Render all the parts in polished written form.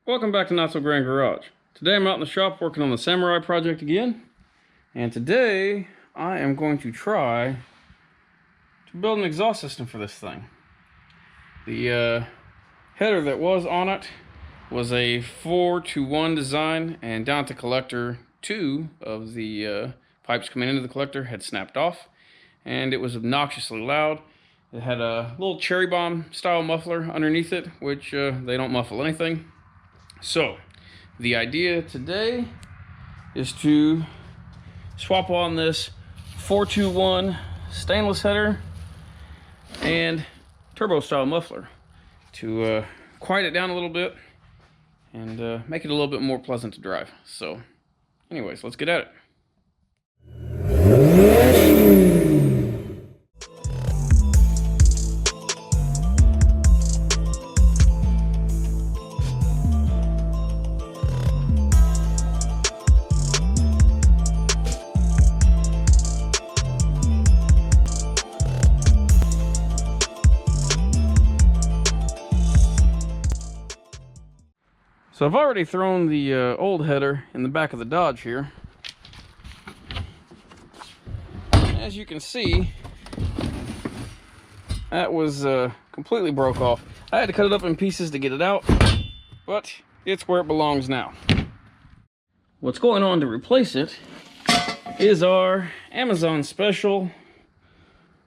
Welcome back to Not So Grand Garage. Today I'm out in the shop working on the Samurai project again. And today I am going to try to build an exhaust system for this thing. The header that was on it was a 4-to-1 design, and down at the collector, two of the pipes coming into the collector had snapped off, and it was obnoxiously loud. It had a little cherry bomb style muffler underneath it, which they don't muffle anything. So, the idea today is to swap on this 4-to-1 stainless header and turbo style muffler to quiet it down a little bit and make it a little bit more pleasant to drive. So, anyways, let's get at it. So I've already thrown the old header in the back of the Dodge here. As you can see, that was completely broke off. I had to cut it up in pieces to get it out, but it's where it belongs now. What's going on to replace it is our Amazon special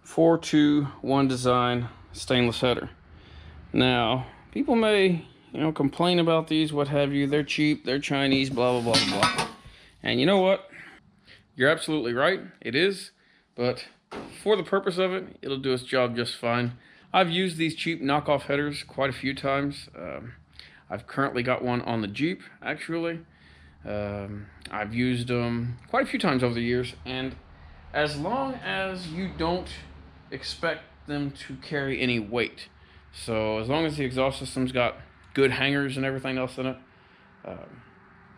4-to-1 design stainless header. Now, people may complain about these, what have you. They're cheap, they're Chinese, blah, blah, blah, blah. And you know what? You're absolutely right. It is. But for the purpose of it, it'll do its job just fine. I've used these cheap knockoff headers quite a few times. I've currently got one on the Jeep, actually. I've used them quite a few times over the years. And as long as you don't expect them to carry any weight, so as long as the exhaust system's got good hangers and everything else in it,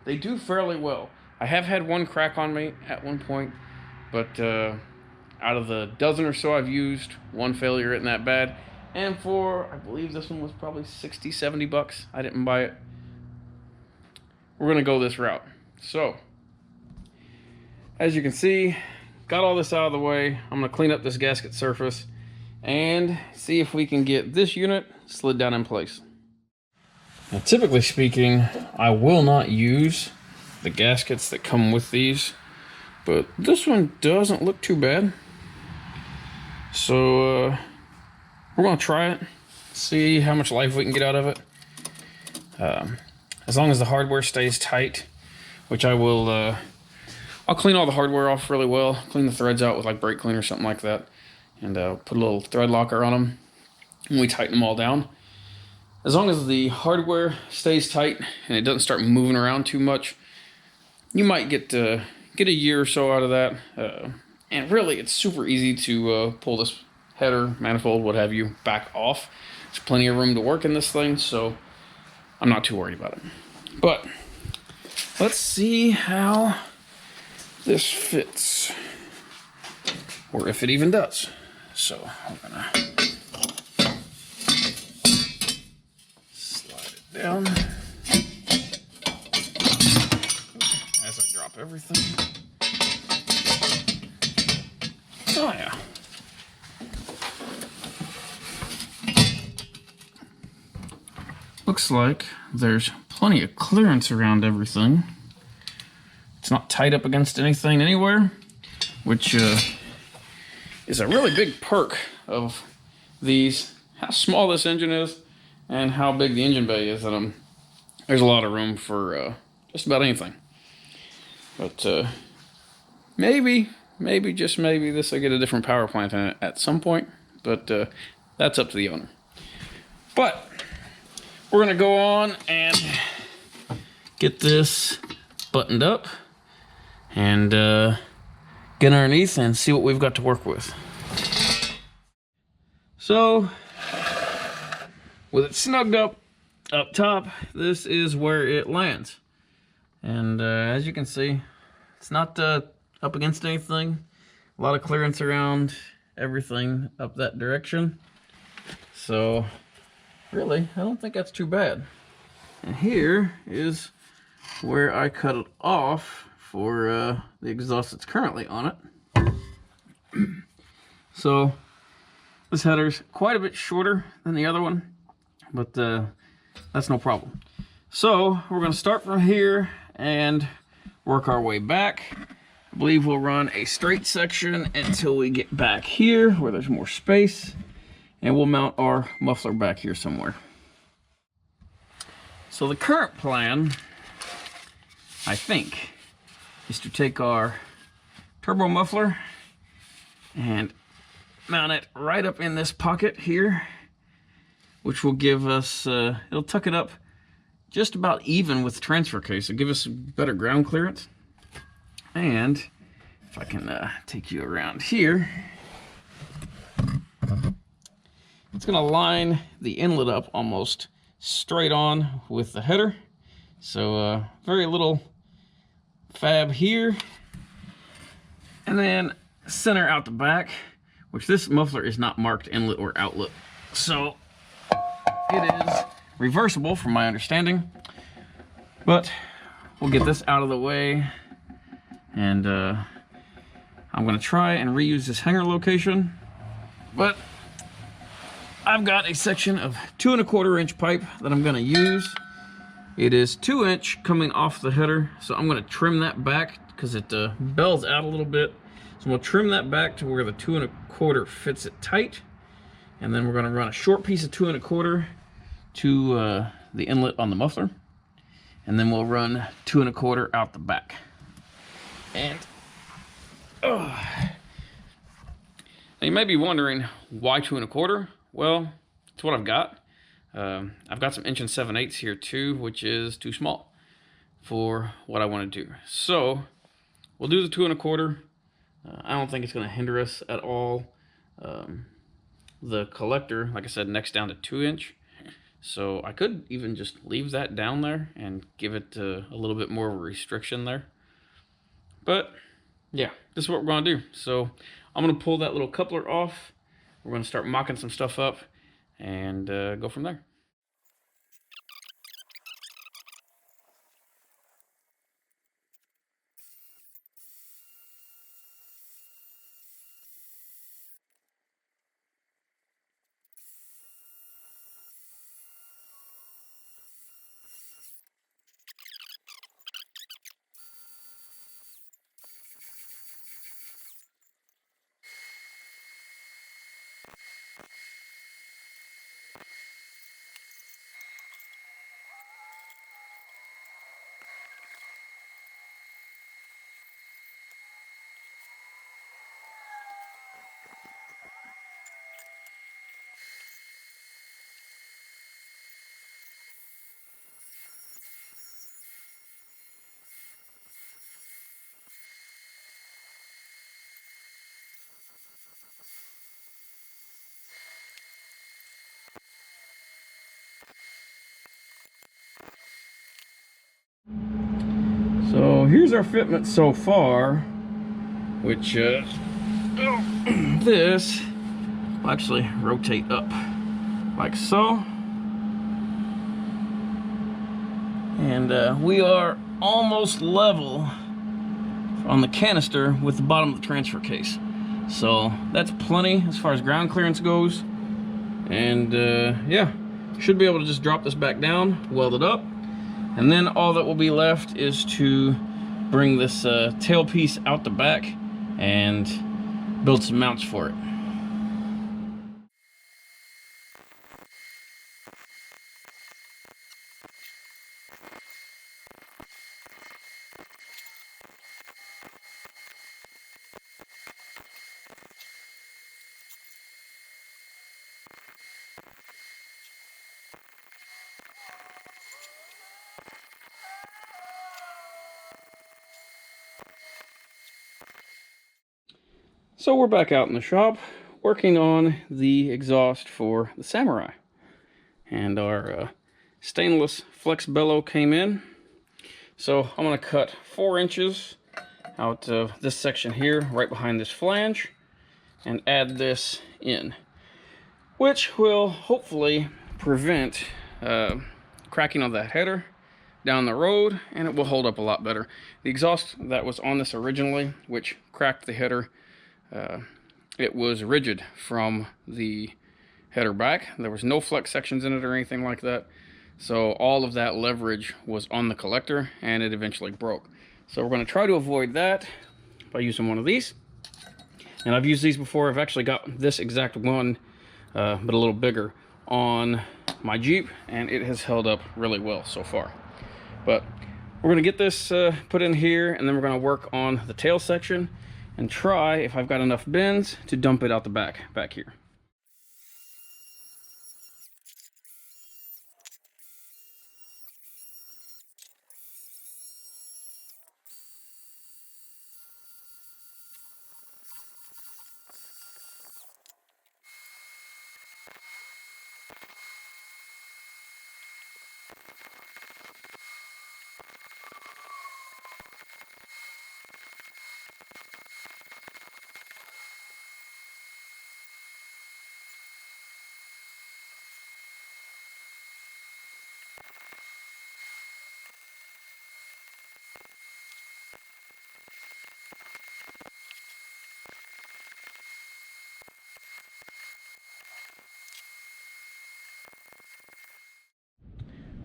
they do fairly well. I have had one crack on me at one point, but out of the dozen or so I've used, one failure isn't that bad. And for, I believe this one was probably 60, 70 bucks. I didn't buy it. We're gonna go this route. So, as you can see, got all this out of the way. I'm gonna clean up this gasket surface and see if we can get this unit slid down in place. Now, typically speaking, I will not use the gaskets that come with these, but this one doesn't look too bad. So we're gonna try it, see how much life we can get out of it. As long as the hardware stays tight, which I will, I'll clean all the hardware off really well, clean the threads out with like brake cleaner or something like that, and put a little thread locker on them, and we tighten them all down. As long as the hardware stays tight and it doesn't start moving around too much, you might get a year or so out of that. And really, it's super easy to pull this header, manifold, what have you, back off. There's plenty of room to work in this thing, so I'm not too worried about it. But let's see how this fits, or if it even does. So I'm gonna down as I drop everything. Oh yeah. Looks like there's plenty of clearance around everything. It's not tied up against anything anywhere, which is a really big perk of these. How small this engine is and how big the engine bay is in them. There's a lot of room for just about anything. But maybe, just maybe, this will get a different power plant in it at some point. But that's up to the owner. But we're gonna go on and get this buttoned up and get underneath and see what we've got to work with. So, with it snugged up top, this is where it lands. And as you can see, it's not up against anything. A lot of clearance around everything up that direction. So really, I don't think that's too bad. And here is where I cut it off for the exhaust that's currently on it. So this header's quite a bit shorter than the other one, but that's no problem. So we're going to start from here and work our way back. I believe we'll run a straight section until we get back here where there's more space, and we'll mount our muffler back here somewhere. So the current plan, I think, is to take our turbo muffler and mount it right up in this pocket here, which will give us, it'll tuck it up just about even with the transfer case. It'll give us better ground clearance. And if I can take you around here, it's gonna line the inlet up almost straight on with the header. So very little fab here. And then center out the back, which this muffler is not marked inlet or outlet. So it is reversible from my understanding, but we'll get this out of the way, and I'm gonna try and reuse this hanger location, but I've got a section of 2 1/4 inch pipe that I'm gonna use. It is 2 inch coming off the header, so I'm gonna trim that back because it bells out a little bit. So I'm gonna trim that back to where the 2 1/4 fits it tight, and then we're gonna run a short piece of 2 1/4 to the inlet on the muffler, and then we'll run 2 1/4 out the back. And now you may be wondering, why 2 1/4? Well, it's what I've got. I've got some 1 7/8 here too, which is too small for what I want to do. So we'll do the 2 1/4. I don't think it's going to hinder us at all. The collector, like I said, necks down to 2 inch. So I could even just leave that down there and give it a little bit more of a restriction there. But yeah, this is what we're going to do. So I'm going to pull that little coupler off. We're going to start mocking some stuff up and go from there. So here's our fitment so far, which this will actually rotate up like so. And we are almost level on the canister with the bottom of the transfer case. So that's plenty as far as ground clearance goes. And yeah, should be able to just drop this back down, weld it up. And then all that will be left is to bring this tailpiece out the back and build some mounts for it. So we're back out in the shop working on the exhaust for the Samurai. And our stainless flex bellow came in. So I'm going to cut 4 inches out of this section here, right behind this flange, and add this in, which will hopefully prevent cracking on that header down the road, and it will hold up a lot better. The exhaust that was on this originally, which cracked the header, it was rigid from the header back. There was no flex sections in it or anything like that. So all of that leverage was on the collector, and it eventually broke. So we're going to try to avoid that by using one of these. And I've used these before. I've actually got this exact one, but a little bigger, on my Jeep, and it has held up really well so far. But we're going to get this put in here, and then we're going to work on the tail section and try, if I've got enough bends, to dump it out the back here.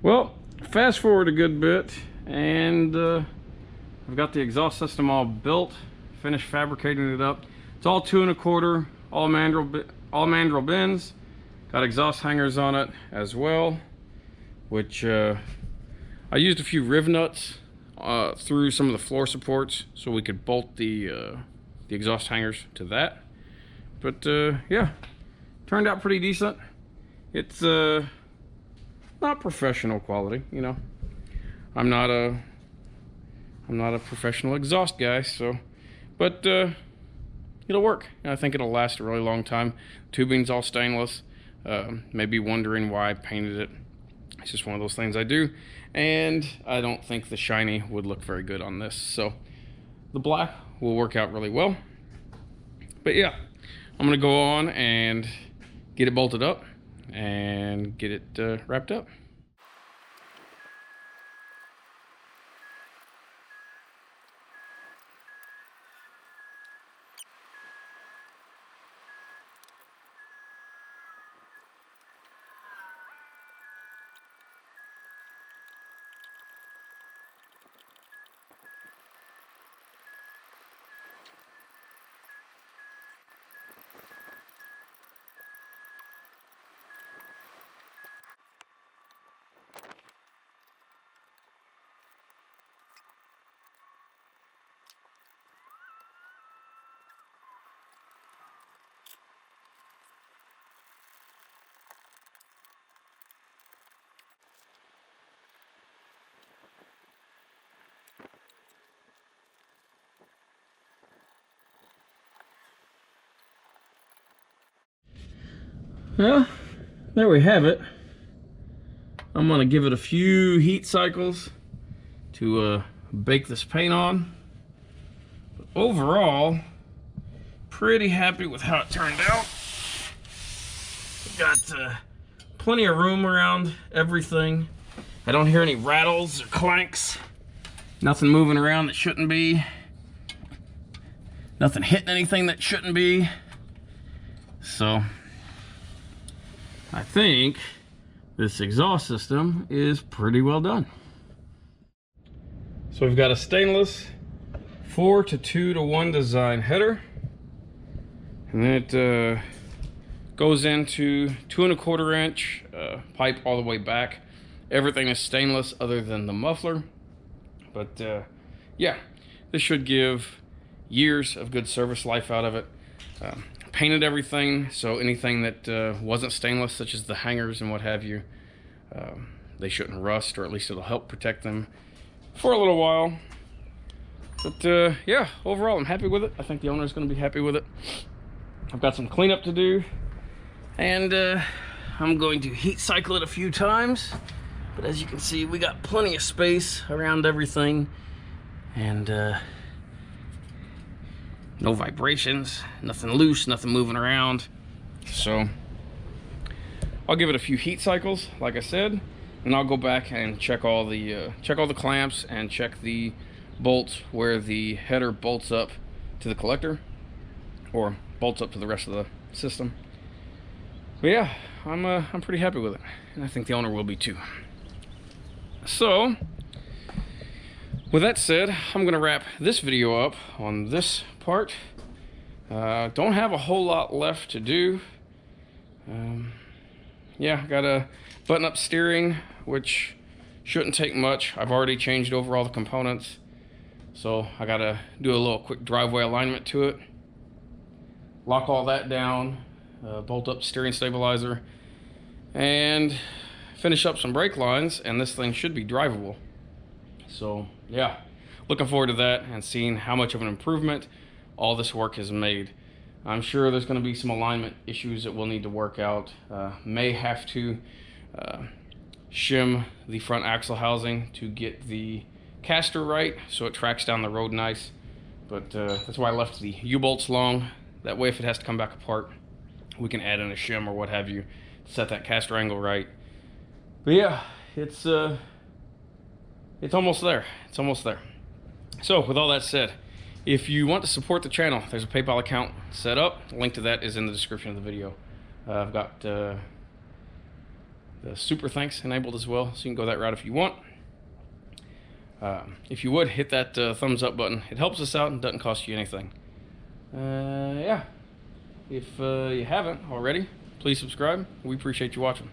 Well, fast forward a good bit, and I've got the exhaust system all built, finished fabricating it up. It's all 2 1/4, all mandrel bends. Got exhaust hangers on it as well, which I used a few riv nuts through some of the floor supports so we could bolt the exhaust hangers to that. But yeah, turned out pretty decent. It's not professional quality, you know. I'm not a professional exhaust guy, so, but it'll work. And I think it'll last a really long time. Tubing's all stainless. Maybe wondering why I painted it. It's just one of those things I do, and I don't think the shiny would look very good on this. So the black will work out really well. But yeah, I'm gonna go on and get it bolted up and get it wrapped up. Well, there we have it. I'm gonna give it a few heat cycles to bake this paint on. But overall, pretty happy with how it turned out. Got plenty of room around everything. I don't hear any rattles or clanks. Nothing moving around that shouldn't be. Nothing hitting anything that shouldn't be. So I think this exhaust system is pretty well done. So we've got a stainless 4 to 2 to 1 design header, and then it goes into 2 1/4 inch pipe all the way back. Everything is stainless other than the muffler, but yeah, this should give years of good service life out of it. Painted everything, so anything that wasn't stainless, such as the hangers and what have you, they shouldn't rust, or at least it'll help protect them for a little while. But yeah, overall I'm happy with it. I think the owner's going to be happy with it. I've got some cleanup to do, and I'm going to heat cycle it a few times. But as you can see, we got plenty of space around everything, and no vibrations, nothing loose, nothing moving around. So I'll give it a few heat cycles, like I said, and I'll go back and check all the clamps and check the bolts where the header bolts up to the collector or bolts up to the rest of the system. But yeah, I'm pretty happy with it, and I think the owner will be too. So with that said, I'm gonna wrap this video up on this part. Don't have a whole lot left to do. Yeah, gotta button up steering, which shouldn't take much. I've already changed over all the components, so I gotta do a little quick driveway alignment to it, lock all that down, bolt up steering stabilizer, and finish up some brake lines, and this thing should be drivable. So yeah, looking forward to that and seeing how much of an improvement all this work has made. I'm sure there's going to be some alignment issues that we'll need to work out. May have to shim the front axle housing to get the caster right so it tracks down the road nice. But that's why I left the U-bolts long. That way if it has to come back apart, we can add in a shim or what have you to set that caster angle right. But yeah, it's almost there. It's almost there. So with all that said, if you want to support the channel, there's a PayPal account set up. The link to that is in the description of the video. I've got the super thanks enabled as well, so you can go that route if you want. If you would, hit that thumbs up button. It helps us out and doesn't cost you anything. Yeah, if you haven't already, please subscribe. We appreciate you watching.